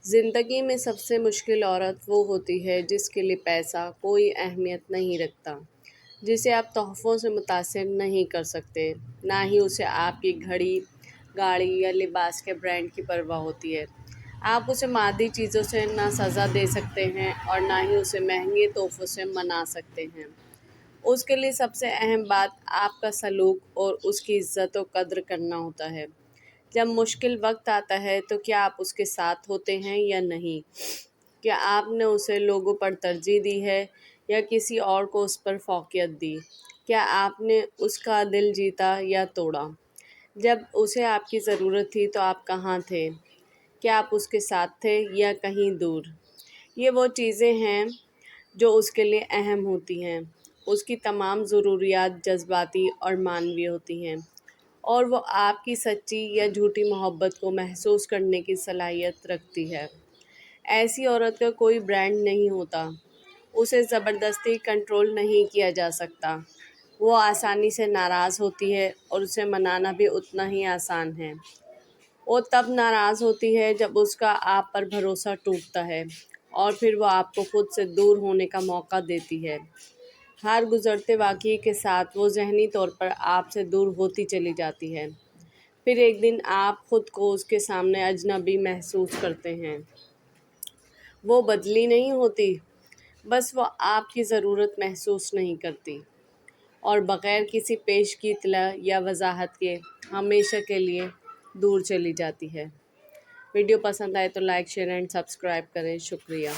زندگی میں سب سے مشکل عورت وہ ہوتی ہے جس کے لیے پیسہ کوئی اہمیت نہیں رکھتا، جسے آپ تحفوں سے متاثر نہیں کر سکتے، نہ ہی اسے آپ کی گھڑی، گاڑی یا لباس کے برانڈ کی پرواہ ہوتی ہے۔ آپ اسے مادی چیزوں سے نہ سزا دے سکتے ہیں اور نہ ہی اسے مہنگے تحفوں سے منا سکتے ہیں۔ اس کے لیے سب سے اہم بات آپ کا سلوک اور اس کی عزت و قدر کرنا ہوتا ہے۔ جب مشکل وقت آتا ہے تو کیا آپ اس کے ساتھ ہوتے ہیں یا نہیں؟ کیا آپ نے اسے لوگوں پر ترجیح دی ہے یا کسی اور کو اس پر فوقیت دی؟ کیا آپ نے اس کا دل جیتا یا توڑا؟ جب اسے آپ کی ضرورت تھی تو آپ کہاں تھے؟ کیا آپ اس کے ساتھ تھے یا کہیں دور؟ یہ وہ چیزیں ہیں جو اس کے لیے اہم ہوتی ہیں۔ اس کی تمام ضروریات جذباتی اور معنوی ہوتی ہیں، اور وہ آپ کی سچی یا جھوٹی محبت کو محسوس کرنے کی صلاحیت رکھتی ہے۔ ایسی عورت کا کوئی برانڈ نہیں ہوتا، اسے زبردستی کنٹرول نہیں کیا جا سکتا۔ وہ آسانی سے ناراض ہوتی ہے اور اسے منانا بھی اتنا ہی آسان ہے۔ وہ تب ناراض ہوتی ہے جب اس کا آپ پر بھروسہ ٹوٹتا ہے، اور پھر وہ آپ کو خود سے دور ہونے کا موقع دیتی ہے۔ ہر گزرتے واقعے کے ساتھ وہ ذہنی طور پر آپ سے دور ہوتی چلی جاتی ہے۔ پھر ایک دن آپ خود کو اس کے سامنے اجنبی محسوس کرتے ہیں۔ وہ بدلی نہیں ہوتی، بس وہ آپ کی ضرورت محسوس نہیں کرتی، اور بغیر کسی پیش کی اطلاع یا وضاحت کے ہمیشہ کے لیے دور چلی جاتی ہے۔ ویڈیو پسند آئے تو لائک، شیئر اینڈ سبسکرائب کریں۔ شکریہ۔